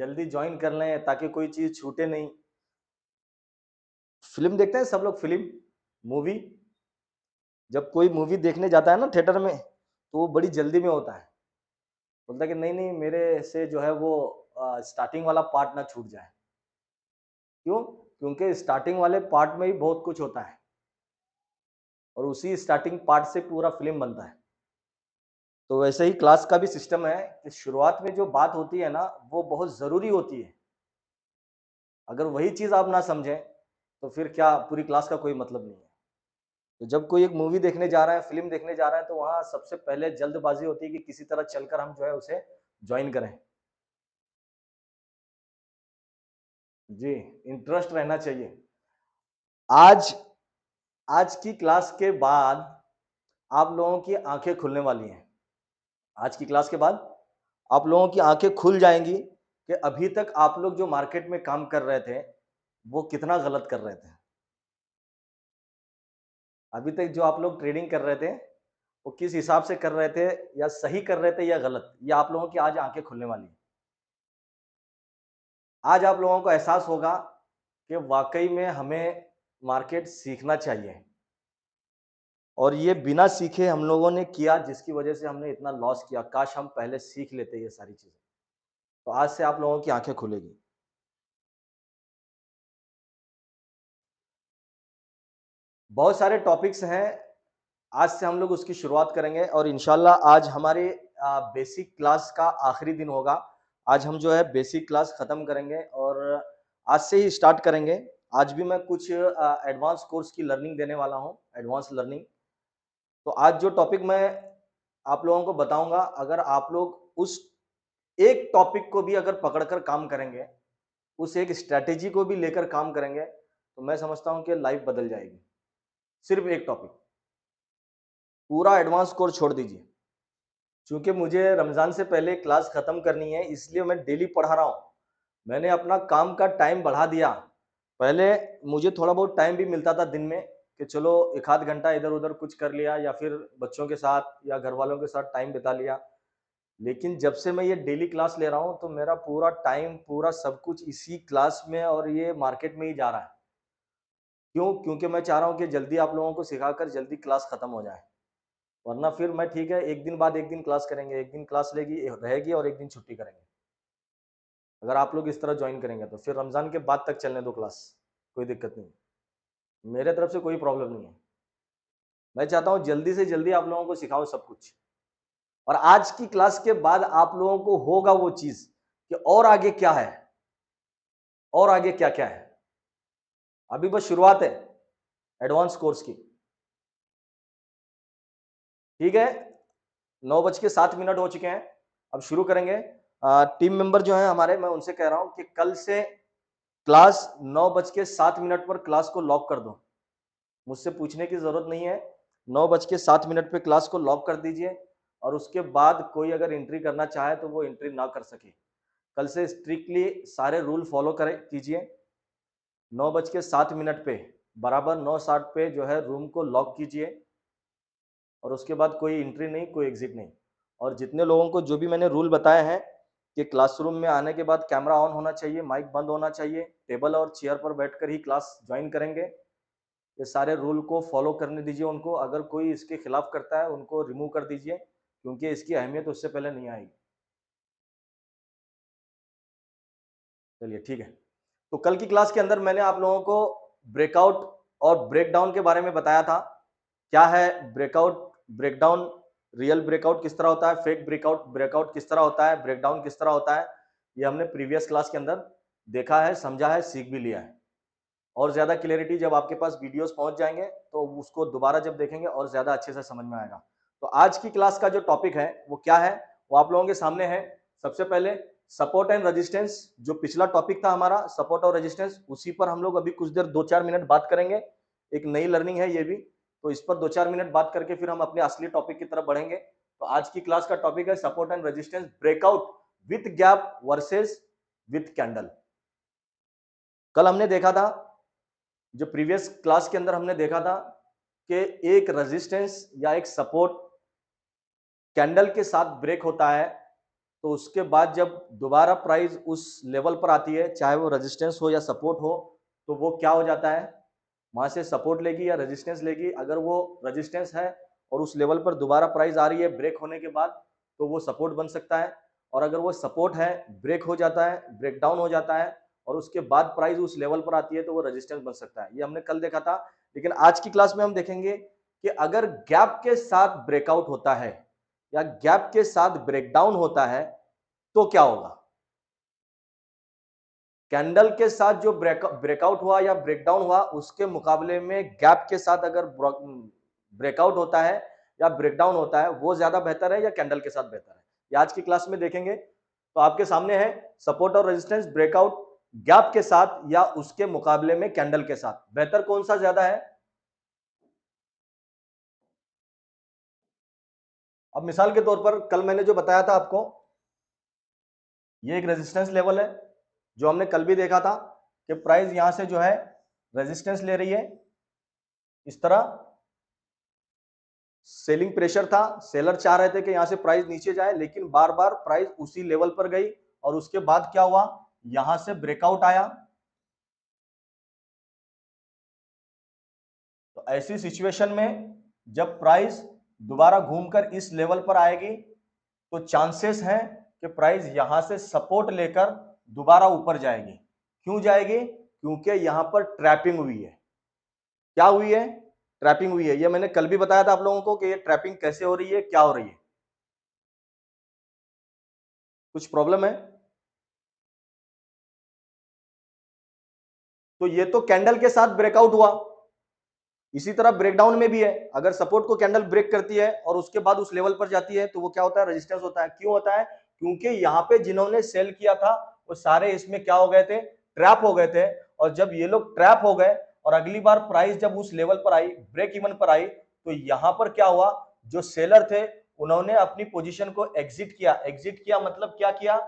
जल्दी ज्वाइन कर लें ताकि कोई चीज छूटे नहीं। फिल्म देखते हैं सब लोग, फिल्म, मूवी। जब कोई मूवी देखने जाता है ना थिएटर में, तो वो बड़ी जल्दी में होता है। बोलता है कि नहीं नहीं, मेरे से जो है वो स्टार्टिंग वाला पार्ट ना छूट जाए। क्यों? क्योंकि स्टार्टिंग वाले पार्ट में ही बहुत कुछ होता है और उसी स्टार्टिंग पार्ट से पूरा फिल्म बनता है। तो वैसे ही क्लास का भी सिस्टम है कि शुरुआत में जो बात होती है ना, वो बहुत जरूरी होती है। अगर वही चीज आप ना समझें तो फिर क्या, पूरी क्लास का कोई मतलब नहीं है। तो जब कोई एक मूवी देखने जा रहा है, फिल्म देखने जा रहा है, तो वहां सबसे पहले जल्दबाजी होती है कि किसी तरह चलकर हम जो है उसे ज्वाइन करें। जी, इंटरेस्ट रहना चाहिए। आज आज की क्लास के बाद आप लोगों की आंखें खुलने वाली हैं। आज की क्लास के बाद आप लोगों की आंखें खुल जाएंगी कि अभी तक आप लोग जो मार्केट में काम कर रहे थे वो कितना गलत कर रहे थे। अभी तक जो आप लोग ट्रेडिंग कर रहे थे वो किस हिसाब से कर रहे थे, या सही कर रहे थे या गलत, ये आप लोगों की आज आंखें खुलने वाली है। आज आप लोगों को एहसास होगा कि वाकई में हमें मार्केट सीखना चाहिए, और ये बिना सीखे हम लोगों ने किया, जिसकी वजह से हमने इतना लॉस किया। काश हम पहले सीख लेते ये सारी चीजें। तो आज से आप लोगों की आंखें खुलेगी। बहुत सारे टॉपिक्स हैं, आज से हम लोग उसकी शुरुआत करेंगे, और इंशाल्लाह आज हमारे बेसिक क्लास का आखिरी दिन होगा। आज हम जो है बेसिक क्लास खत्म करेंगे और आज से ही स्टार्ट करेंगे। आज भी मैं कुछ एडवांस कोर्स की लर्निंग देने वाला हूँ, एडवांस लर्निंग। तो आज जो टॉपिक मैं आप लोगों को बताऊंगा, अगर आप लोग उस एक टॉपिक को भी अगर पकड़कर काम करेंगे, उस एक स्ट्रैटेजी को भी लेकर काम करेंगे, तो मैं समझता हूं कि लाइफ बदल जाएगी। सिर्फ एक टॉपिक, पूरा एडवांस कोर्स छोड़ दीजिए। क्योंकि मुझे रमजान से पहले क्लास खत्म करनी है, इसलिए मैं डेली पढ़ा रहा हूँ। मैंने अपना काम का टाइम बढ़ा दिया। पहले मुझे थोड़ा बहुत टाइम भी मिलता था दिन में कि चलो एक आध घंटा इधर उधर कुछ कर लिया, या फिर बच्चों के साथ या घर वालों के साथ टाइम बिता लिया। लेकिन जब से मैं ये डेली क्लास ले रहा हूँ, तो मेरा पूरा टाइम, पूरा सब कुछ इसी क्लास में और ये मार्केट में ही जा रहा है। क्यों? क्योंकि मैं चाह रहा हूँ कि जल्दी आप लोगों को सिखाकर जल्दी क्लास खत्म हो जाए। वरना फिर मैं, ठीक है, एक दिन बाद एक दिन क्लास करेंगे, एक दिन क्लास रहेगी और एक दिन छुट्टी करेंगे। अगर आप लोग इस तरह ज्वाइन करेंगे तो फिर रमजान के बाद तक चलने दो क्लास, कोई दिक्कत नहीं। मेरे तरफ से कोई प्रॉब्लम नहीं है। मैं चाहता हूँ जल्दी से जल्दी आप लोगों को सिखाऊं सब कुछ, और आज की क्लास के बाद आप लोगों को होगा वो चीज कि और आगे क्या है, और आगे क्या क्या है। अभी बस शुरुआत है एडवांस कोर्स की। ठीक है, 9:07 हो चुके हैं, अब शुरू करेंगे। टीम मेंबर जो है हमारे, मैं उनसे कह रहा हूं कि कल से क्लास 9:07 पर क्लास को लॉक कर दो। मुझसे पूछने की जरूरत नहीं है, 9:07 पे क्लास को लॉक कर दीजिए, और उसके बाद कोई अगर एंट्री करना चाहे तो वो एंट्री ना कर सके। कल से स्ट्रिक्टली सारे रूल फॉलो करें कीजिए। 9:07 पे बराबर 9:60 पे जो है रूम को लॉक कीजिए, और उसके बाद कोई एंट्री नहीं, कोई एग्जिट नहीं। और जितने लोगों को जो भी मैंने रूल बताए हैं कि क्लासरूम में आने के बाद कैमरा ऑन होना चाहिए, माइक बंद होना चाहिए, टेबल और चेयर पर बैठकर ही क्लास ज्वाइन करेंगे, ये सारे रूल को फॉलो करने दीजिए उनको। अगर कोई इसके खिलाफ करता है उनको रिमूव कर दीजिए, क्योंकि इसकी अहमियत उससे पहले नहीं आएगी। चलिए ठीक है। तो कल की क्लास के अंदर मैंने आप लोगों को ब्रेकआउट और ब्रेकडाउन के बारे में बताया था। क्या है ब्रेकआउट, ब्रेकडाउन, रियल ब्रेकआउट किस तरह होता है, फेक ब्रेकआउट, ब्रेकआउट किस तरह होता है, ब्रेकडाउन किस तरह होता है, ये हमने प्रीवियस क्लास के अंदर देखा है, समझा है, सीख भी लिया है। और ज्यादा क्लियरिटी जब आपके पास वीडियोस पहुंच जाएंगे तो उसको दोबारा जब देखेंगे और ज्यादा अच्छे से समझ में आएगा। तो आज की क्लास का जो टॉपिक है वो क्या है, वो आप लोगों के सामने है। सबसे पहले सपोर्ट एंड रेजिस्टेंस, जो पिछला टॉपिक था हमारा सपोर्ट और रेजिस्टेंस, उसी पर हम लोग अभी कुछ देर 2-4 मिनट बात करेंगे। एक नई लर्निंग है ये भी, तो इस पर 2-4 मिनट बात करके फिर हम अपने असली टॉपिक की तरफ बढ़ेंगे। तो आज की क्लास का टॉपिक है support and resistance, breakout with gap versus with candle. कल हमने देखा था, जो प्रीवियस क्लास के अंदर हमने देखा था कि एक रेजिस्टेंस या एक सपोर्ट कैंडल के साथ ब्रेक होता है, तो उसके बाद जब दोबारा प्राइस उस लेवल पर आती है, चाहे वो रेजिस्टेंस हो या सपोर्ट हो, तो वो क्या हो जाता है, वहां से सपोर्ट लेगी या रेजिस्टेंस लेगी। अगर वो रेजिस्टेंस है और उस लेवल पर दोबारा प्राइस आ रही है ब्रेक होने के बाद, तो वो सपोर्ट बन सकता है। और अगर वो सपोर्ट है, ब्रेक हो जाता है, ब्रेक डाउन हो जाता है और उसके बाद प्राइस उस लेवल पर आती है, तो वो रेजिस्टेंस बन सकता है। ये हमने कल देखा था। लेकिन आज की क्लास में हम देखेंगे कि अगर गैप के साथ ब्रेकआउट होता है या गैप के साथ ब्रेकडाउन होता है तो क्या होगा। कैंडल के साथ जो ब्रेकआउट हुआ या ब्रेकडाउन हुआ, उसके मुकाबले में गैप के साथ अगर ब्रेकआउट होता है या ब्रेकडाउन होता है, वो ज्यादा बेहतर है या कैंडल के साथ बेहतर है, ये आज की क्लास में देखेंगे। तो आपके सामने है सपोर्ट और रेजिस्टेंस, ब्रेकआउट गैप के साथ या उसके मुकाबले में कैंडल के साथ, बेहतर कौन सा ज्यादा है। अब मिसाल के तौर पर कल मैंने जो बताया था आपको, ये एक रेजिस्टेंस लेवल है जो हमने कल भी देखा था कि प्राइस यहां से जो है रेजिस्टेंस ले रही है इस तरह। सेलिंग प्रेशर था, सेलर चाह रहे थे कि यहां से प्राइस नीचे जाए, लेकिन बार बार प्राइस उसी लेवल पर गई और उसके बाद क्या हुआ, यहां से ब्रेकआउट आया। तो ऐसी सिचुएशन में जब प्राइस दोबारा घूमकर इस लेवल पर आएगी, तो चांसेस हैं कि प्राइस यहां से सपोर्ट लेकर दोबारा ऊपर जाएगी। क्यों जाएगी, क्योंकि यहां पर ट्रैपिंग हुई है। क्या हुई है, ट्रैपिंग हुई है। ये मैंने कल भी बताया था आप लोगों को कि ये ट्रैपिंग कैसे हो रही है, क्या हो रही है। कुछ प्रॉब्लम है। तो ये तो कैंडल के साथ ब्रेकआउट हुआ, इसी तरह ब्रेकडाउन में भी है। अगर सपोर्ट को कैंडल ब्रेक करती है और उसके बाद उस लेवल पर जाती है, तो वो क्या होता है, रेजिस्टेंस होता है। क्यों होता है, क्योंकि यहाँ पे जिन्होंने सेल किया था वो सारे इसमें क्या हो गए थे, ट्रैप हो गए थे। और जब ये लोग ट्रैप हो गए और अगली बार प्राइस जब उस लेवल पर आई, ब्रेक इवन पर आई, तो यहां पर क्या हुआ, जो सेलर थे उन्होंने अपनी पोजीशन को एग्जिट किया। एग्जिट किया मतलब क्या किया,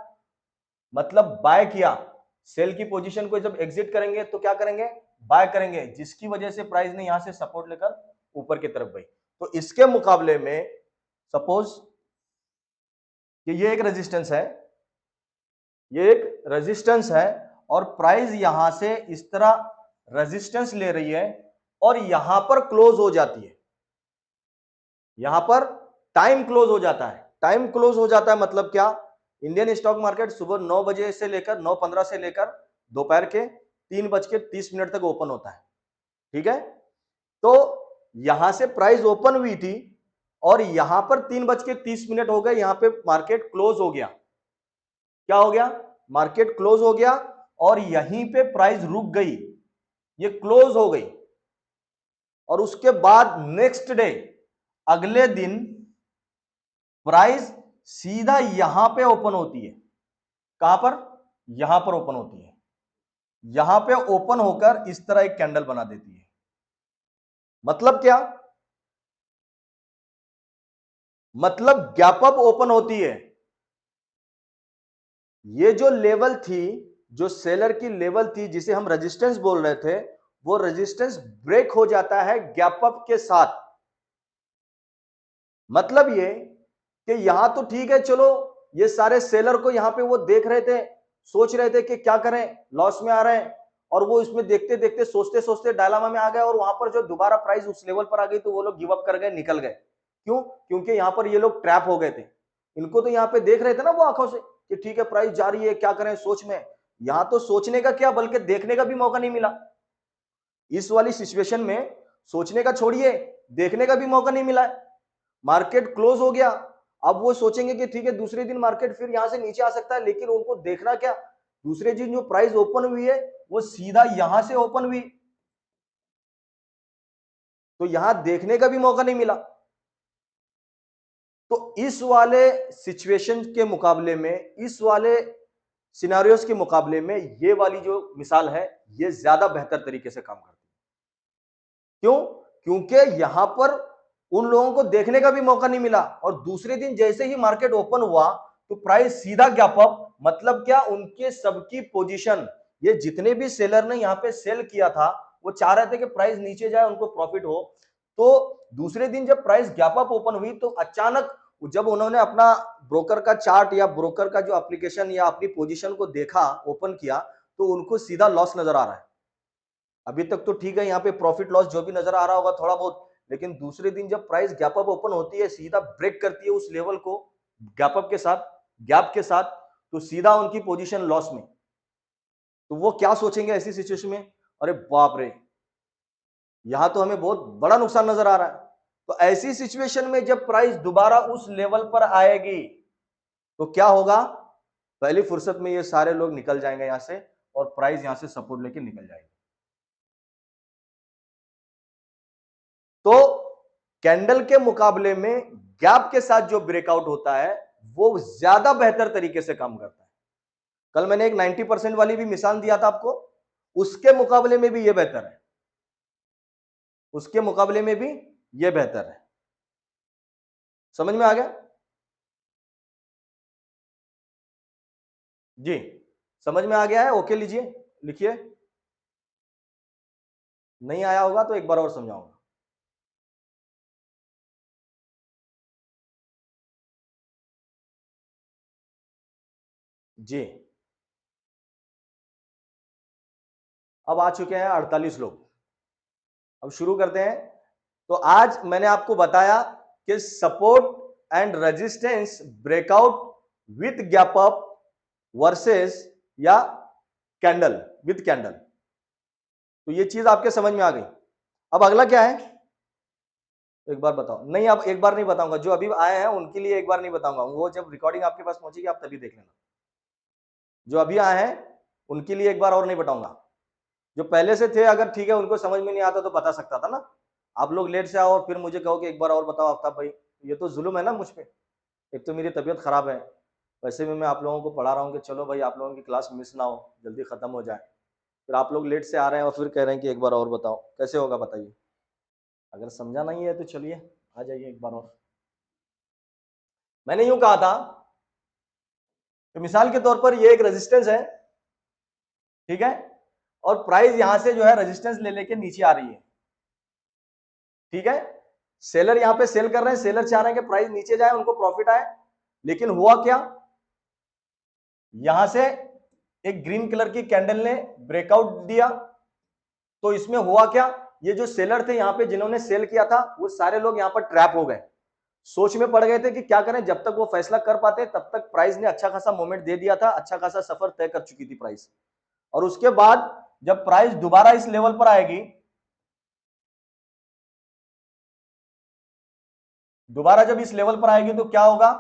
मतलब बाय किया। सेल की पोजीशन को जब एग्जिट करेंगे तो क्या करेंगे, बाय करेंगे, जिसकी वजह से प्राइस ने यहां से सपोर्ट लेकर ऊपर की तरफ गई। तो इसके मुकाबले में सपोज कि ये एक रेजिस्टेंस है, ये एक रेजिस्टेंस है और प्राइस यहां से इस तरह रेजिस्टेंस ले रही है और यहां पर क्लोज हो जाती है। यहां पर टाइम क्लोज हो जाता है। टाइम क्लोज हो जाता है मतलब क्या, इंडियन स्टॉक मार्केट सुबह 9 बजे से लेकर 9:15 से लेकर दोपहर के 3:30 तक ओपन होता है। ठीक है, तो यहां से प्राइस ओपन हुई थी और यहां पर 3:30 हो गए, यहां पे मार्केट क्लोज हो गया। क्या हो गया, मार्केट क्लोज हो गया और यहीं पे प्राइस रुक गई, ये क्लोज हो गई। और उसके बाद नेक्स्ट डे, अगले दिन प्राइस सीधा यहां पे ओपन होती है। कहां पर, यहां पर ओपन होती है। यहां पे ओपन होकर इस तरह एक कैंडल बना देती है। मतलब क्या, मतलब गैप अप ओपन होती है। ये जो लेवल थी, जो सेलर की लेवल थी जिसे हम रेजिस्टेंस बोल रहे थे, वो रेजिस्टेंस ब्रेक हो जाता है गैप अप के साथ। मतलब ये कि यहां तो ठीक है, चलो ये सारे सेलर को यहां पे वो देख रहे थे, सोच रहे थे कि क्या करें, लॉस में आ रहे हैं, और वो इसमें देखते देखते सोचते सोचते डायलामा में आ गए और वहां पर जो दोबारा प्राइस उस लेवल पर आ गई तो वो लोग गिव अप कर गए, निकल गए। क्यों, क्योंकि यहां पर ये लोग ट्रैप हो गए थे। इनको तो यहां पे देख रहे थे ना वो आंखों से कि ठीक है प्राइस जा रही है, क्या करें, सोच में। यहां तो सोचने का क्या, बल्कि देखने का भी मौका नहीं मिला। इस वाली सिचुएशन में सोचने का छोड़िए, देखने का भी मौका नहीं मिला। मार्केट क्लोज हो गया, अब वो सोचेंगे कि ठीक है दूसरे दिन मार्केट फिर यहां से नीचे आ सकता है, लेकिन उनको देखना क्या, दूसरे दिन जो प्राइस ओपन हुई है वो सीधा यहां से ओपन हुई, तो यहां देखने का भी मौका नहीं मिला। तो इस वाले सिचुएशन के मुकाबले में, इस वाले सिनारियोस के मुकाबले में ये वाली जो मिसाल है ये ज्यादा बेहतर तरीके से काम करती है। क्यों, क्योंकि यहां पर उन लोगों को देखने का भी मौका नहीं मिला और दूसरे दिन जैसे ही मार्केट ओपन हुआ तो प्राइस सीधा गैप अप। मतलब क्या, उनके सबकी पोजीशन, ये जितने भी सेलर ने यहां पे सेल किया था वो चाह रहे थे कि प्राइस नीचे जाए, उनको प्रॉफिट हो। तो दूसरे दिन जब प्राइस गैप अप ओपन हुई तो अचानक जब उन्होंने अपना ब्रोकर का चार्ट या ब्रोकर का जो एप्लीकेशन या अपनी पोजीशन को देखा, ओपन किया, तो उनको सीधा लॉस नजर आ रहा है। अभी तक तो ठीक है, यहाँ पे प्रॉफिट लॉस जो भी नजर आ रहा होगा थोड़ा बहुत, लेकिन दूसरे दिन जब प्राइस गैप अप ओपन होती है, सीधा ब्रेक करती है उस लेवल को गैप अप के साथ, गैप के साथ, तो सीधा उनकी पोजीशन लॉस में। तो वो क्या सोचेंगे ऐसी सिचुएशन में, अरे बाप रे, यहां तो हमें बहुत बड़ा नुकसान नजर आ रहा है। तो ऐसी सिचुएशन में जब प्राइस दोबारा उस लेवल पर आएगी तो क्या होगा, पहली फुर्सत में ये सारे लोग निकल जाएंगे यहां से और प्राइस यहां से सपोर्ट लेके निकल जाएगी। तो कैंडल के मुकाबले में गैप के साथ जो ब्रेकआउट होता है वो ज्यादा बेहतर तरीके से काम करता है। कल मैंने एक 90% वाली भी मिसाल दिया था आपको, उसके मुकाबले में भी ये बेहतर है, उसके मुकाबले में भी ये बेहतर है। समझ में आ गया जी? समझ में आ गया है? ओके लीजिए, लिखिए। नहीं आया होगा तो एक बार और समझाऊंगा। जी, अब आ चुके हैं 48 लोग। अब शुरू करते हैं। तो आज मैंने आपको बताया कि support and resistance breakout with gap up versus या कैंडल विथ कैंडल। तो ये चीज आपके समझ में आ गई। अब अगला क्या है, एक बार बताओ। नहीं, अब एक बार नहीं बताऊंगा, जो अभी आए हैं उनके लिए एक बार नहीं बताऊंगा, वो जब रिकॉर्डिंग आपके पास पहुंचेगी आप तभी देख लेना। जो अभी आए हैं उनके लिए एक बार और नहीं बताऊंगा। जो पहले से थे अगर ठीक है, उनको समझ में नहीं आता तो बता सकता था ना। आप लोग लेट से आओ और फिर मुझे कहो कि एक बार और बताओ आफ्ताब भाई, ये तो जुल्म है ना मुझ पे। एक तो मेरी तबीयत खराब है, वैसे भी मैं आप लोगों को पढ़ा रहा हूँ कि चलो भाई आप लोगों की क्लास मिस ना हो, जल्दी खत्म हो जाए, फिर आप लोग लेट से आ रहे हैं और फिर कह रहे हैं कि एक बार और बताओ। कैसे होगा बताइए? अगर समझा नहीं है तो चलिए आ जाइए एक बार और। मैंने यूं कहा था कि मिसाल के तौर पर ये एक रेजिस्टेंस है, ठीक है, और प्राइस यहां से जो है रेजिस्टेंस ले लेके नीचे आ रही है, ठीक है। सेलर यहां पे सेल कर रहे हैं, सेलर चाह रहे हैं कि प्राइस नीचे जाए, उनको प्रॉफिट आए, लेकिन हुआ क्या, यहां से एक ग्रीन कलर की कैंडल ने ब्रेकआउट दिया। तो इसमें हुआ क्या, ये जो सेलर थे यहां पे जिन्होंने सेल किया था वो सारे लोग यहां पर ट्रैप हो गए, सोच में पड़ गए थे कि क्या करें। जब तक वो फैसला कर पाते तब तक प्राइस ने अच्छा खासा मोमेंट दे दिया था, अच्छा खासा सफर तय कर चुकी थी प्राइस। और उसके बाद जब प्राइस दोबारा इस लेवल पर आएगी, दोबारा जब इस लेवल पर आएगी तो क्या होगा,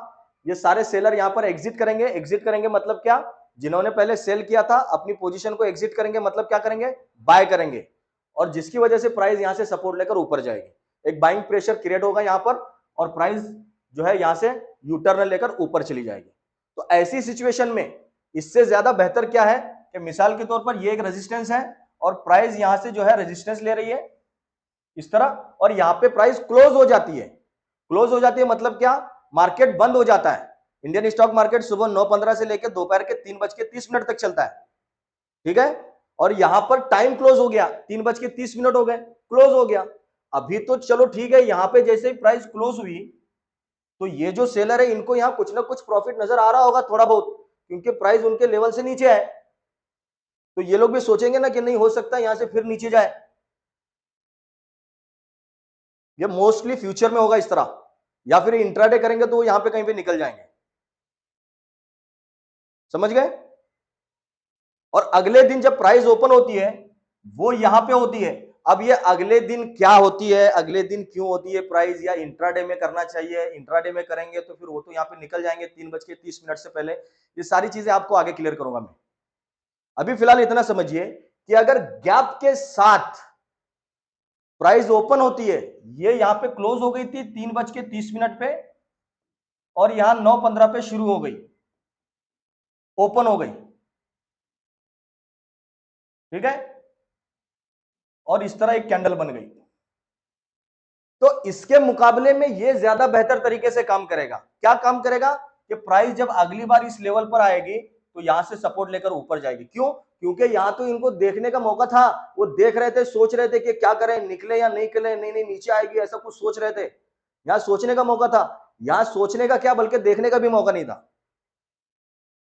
ये सारे सेलर यहां पर एग्जिट करेंगे। एग्जिट करेंगे मतलब क्या, जिन्होंने पहले सेल किया था अपनी पोजीशन को एग्जिट करेंगे, मतलब क्या करेंगे, बाय करेंगे, और जिसकी वजह से प्राइस यहां से सपोर्ट लेकर ऊपर जाएगी। एक बाइंग प्रेशर क्रिएट होगा यहां पर और प्राइस जो है यहां से यू टर्न लेकर ऊपर चली जाएगी। तो ऐसी सिचुएशन में इससे ज्यादा बेहतर क्या है कि मिसाल के तौर पर ये एक रेजिस्टेंस है और प्राइस यहां से जो है रेजिस्टेंस ले रही है इस तरह, और यहां पे प्राइस क्लोज हो जाती है। क्लोज हो जाती है मतलब क्या, मार्केट बंद हो जाता है। इंडियन स्टॉक मार्केट सुबह 9:15 से लेकर दोपहर के 3:30 तक चलता है, ठीक है। और यहां पर टाइम क्लोज हो गया, 3:30 हो गए, क्लोज हो गया। अभी तो चलो ठीक है, यहां पे जैसे ही प्राइस क्लोज हुई तो ये जो सेलर है इनको यहां कुछ ना कुछ प्रॉफिट नजर आ रहा होगा थोड़ा बहुत, क्योंकि प्राइस उनके लेवल से नीचे है। तो ये लोग भी सोचेंगे ना कि नहीं हो सकता यहां से फिर नीचे जाए। ये मोस्टली फ्यूचर में होगा इस तरह, या फिर इंट्राडे करेंगे तो वो यहां पे कहीं पे निकल जाएंगे। समझ गए? और अगले दिन जब प्राइस ओपन होती है वो यहां पे होती है। अब ये अगले दिन क्या होती है, अगले दिन क्यों होती है प्राइस, या इंट्राडे में करना चाहिए, इंट्राडे में करेंगे तो फिर वो तो यहां पे निकल जाएंगे 3:30 से पहले। ये सारी चीजें आपको आगे क्लियर करूंगा मैं। अभी फिलहाल इतना समझिए कि अगर गैप के साथ प्राइस ओपन होती है, ये यहां पे क्लोज हो गई थी 3:30 पे और यहां 9:15 पे शुरू हो गई, ओपन हो गई, ठीक है, और इस तरह एक कैंडल बन गई। तो इसके मुकाबले में ये ज्यादा बेहतर तरीके से काम करेगा। क्या काम करेगा कि प्राइस जब अगली बार इस लेवल पर आएगी तो यहां से सपोर्ट लेकर ऊपर जाएगी। क्यों? क्योंकि यहां तो इनको देखने का मौका था, वो देख रहे थे, सोच रहे थे कि क्या करें, निकले या नहीं निकले, नहीं नहीं नीचे आएगी, ऐसा कुछ सोच रहे थे, यहां सोचने का मौका था। यहां सोचने का क्या बल्कि देखने का भी मौका नहीं था।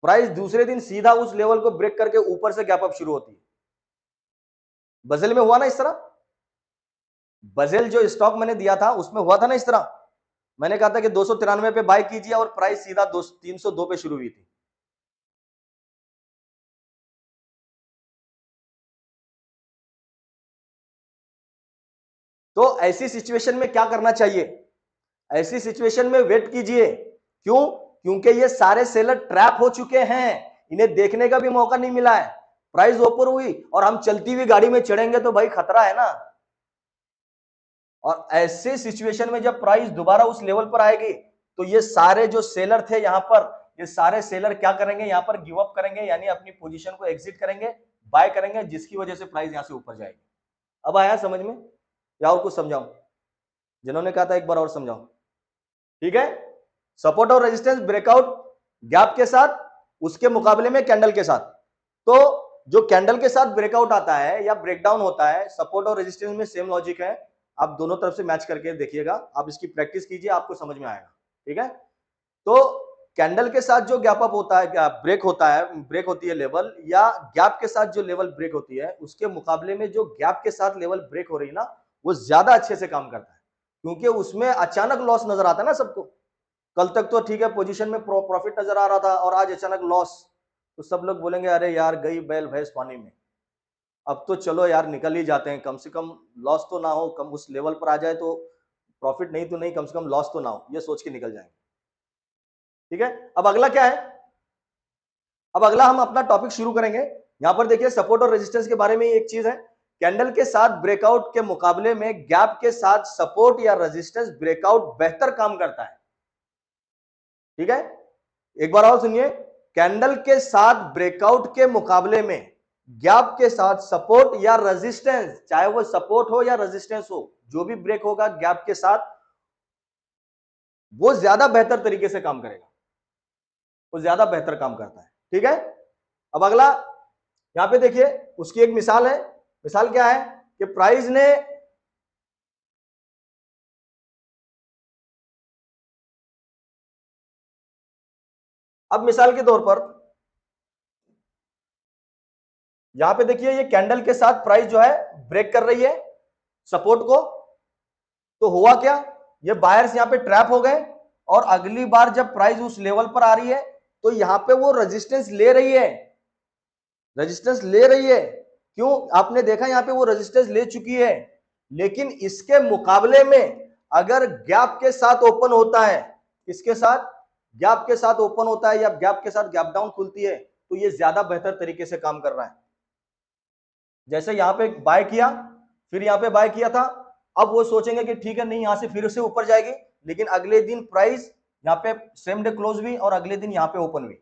प्राइस दूसरे दिन सीधा उस लेवल को ब्रेक करके ऊपर से गैप अप शुरू होती है। बजल में हुआ ना इस तरह, बजल जो स्टॉक मैंने दिया था उसमें हुआ था ना इस तरह। मैंने कहा था कि 293 पे बाय कीजिए और प्राइस सीधा 302 पे शुरू हुई थी। तो ऐसी सिचुएशन में क्या करना चाहिए? ऐसी सिचुएशन में वेट कीजिए। क्यों? क्योंकि ये सारे सेलर ट्रैप हो चुके हैं, इन्हें देखने का भी मौका नहीं मिला है। प्राइस ऊपर हुई और हम चलती हुई गाड़ी में चढ़ेंगे तो भाई खतरा है ना। और ऐसे सिचुएशन में जब प्राइस दोबारा उस लेवल पर आएगी तो ये सारे जो सेलर थे यहां पर, ये सारे सेलर क्या करेंगे? यहां पर गिव अप करेंगे, यानी अपनी पोजीशन को एग्जिट करेंगे, बाय करेंगे, जिसकी वजह से प्राइस यहां से ऊपर जाएगी। अब आया समझ में या और कुछ समझाऊं? जिन्होंने कहा था एक बार और समझाऊं। ठीक है, सपोर्ट और रेजिस्टेंस ब्रेकआउट गैप के साथ, उसके मुकाबले में कैंडल के साथ। तो जो कैंडल के साथ ब्रेकआउट आता है या ब्रेकडाउन होता है, सपोर्ट और रेजिस्टेंस में सेम लॉजिक है। आप दोनों तरफ से मैच करके देखिएगा, आप इसकी प्रैक्टिस कीजिए, आपको समझ में आएगा। ठीक है, तो कैंडल के साथ जो गैप अप होता है, ब्रेक होता है, ब्रेक होती है लेवल, या गैप के साथ जो लेवल ब्रेक होती है, उसके मुकाबले में जो गैप के साथ लेवल ब्रेक हो रही है ना, वो ज्यादा अच्छे से काम करता है, क्योंकि उसमें अचानक लॉस नजर आता है ना सबको। कल तक तो ठीक है, पोजीशन में प्रॉफिट नजर आ रहा था और आज अचानक लॉस, तो सब लोग बोलेंगे अरे यार गई बैल भैंस पानी में, अब तो चलो यार निकल ही जाते हैं, कम से कम लॉस तो ना हो, कम उस लेवल पर आ जाए तो प्रॉफिट नहीं तो नहीं, कम से कम लॉस तो ना हो, ये सोच के निकल जाएंगे। ठीक है, अब अगला क्या है? अब अगला हम अपना टॉपिक शुरू करेंगे। यहां पर देखिए सपोर्ट और रेजिस्टेंस के बारे में एक चीज है, कैंडल के साथ ब्रेकआउट के मुकाबले में गैप के साथ सपोर्ट या रेजिस्टेंस ब्रेकआउट बेहतर काम करता है। ठीक है, एक बार और सुनिए, कैंडल के साथ ब्रेकआउट के मुकाबले में गैप के साथ सपोर्ट या रेजिस्टेंस, चाहे वो सपोर्ट हो या रेजिस्टेंस हो, जो भी ब्रेक होगा गैप के साथ, वो ज्यादा बेहतर तरीके से काम करेगा, वो ज्यादा बेहतर काम करता है। ठीक है, अब अगला यहां पे देखिए, उसकी एक मिसाल है। मिसाल क्या है कि प्राइस ने अब मिसाल के तौर पर यहां पे देखिए, ये कैंडल के साथ प्राइस जो है ब्रेक कर रही है सपोर्ट को, तो हुआ क्या? ये बायर्स यहां पे ट्रैप हो गए और अगली बार जब प्राइस उस लेवल पर आ रही है तो यहां पे वो रेजिस्टेंस ले रही है, रेजिस्टेंस ले रही है। क्यों? आपने देखा यहां पे वो रेजिस्टेंस ले चुकी है, लेकिन इसके मुकाबले में अगर गैप के साथ ओपन होता है, इसके साथ गैप के साथ ओपन होता है या गैप के साथ गैप डाउन खुलती है, तो ये ज्यादा बेहतर तरीके से काम कर रहा है। जैसे यहां पे बाय किया, फिर यहां पे बाय किया था, अब वो सोचेंगे कि ठीक है नहीं यहां से फिर से ऊपर जाएगी, लेकिन अगले दिन प्राइस यहां पे सेम डे क्लोज हुई और अगले दिन यहां पे ओपन हुई,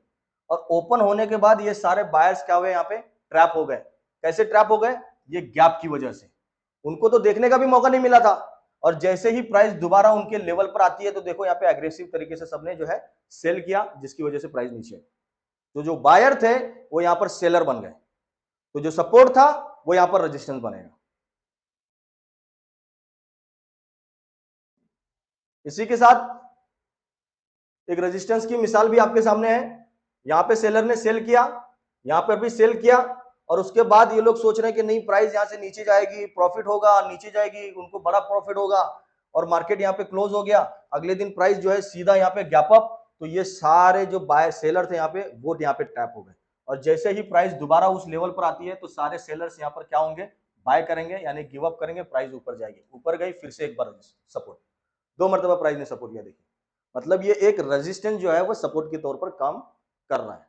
और ओपन होने के बाद ये सारे बायर्स क्या हुए? यहां पे ट्रैप हो गए। कैसे ट्रैप हो गए? ये गैप की वजह से, उनको तो देखने का भी मौका नहीं मिला था, और जैसे ही प्राइस दोबारा उनके लेवल पर आती है तो देखो यहाँ पे एग्रेसिव तरीके से सबने जो है सेल किया, जिसकी वजह से प्राइस नीचे। तो जो बायर थे वो यहां पर सेलर बन गए, तो जो सपोर्ट था वो यहां पर रेजिस्टेंस बनेगा। इसी के साथ एक रेजिस्टेंस की मिसाल भी आपके सामने है। यहां पे सेलर ने सेल किया, यहां पर भी सेल किया, और उसके बाद ये लोग सोच रहे हैं कि नहीं प्राइस यहां से नीचे जाएगी, प्रॉफिट होगा, नीचे जाएगी, उनको बड़ा प्रॉफिट होगा, और मार्केट यहां पे क्लोज हो गया। अगले दिन प्राइस जो है सीधा यहां पे गैप अप, तो ये सारे जो बाय सेलर थे यहाँ पे वो यहाँ पे ट्रैप हो गए, और जैसे ही प्राइस दोबारा उस लेवल पर आती है तो सारे सेलर्स यहाँ पर क्या होंगे? बाय करेंगे, यानी गिव अप करेंगे, प्राइस ऊपर जाएगी, ऊपर गई, फिर से एक बार सपोर्ट, दो मरतबा प्राइस ने सपोर्ट किया। देखिए मतलब ये एक रेजिस्टेंस जो है वो सपोर्ट के तौर पर काम कर रहा है।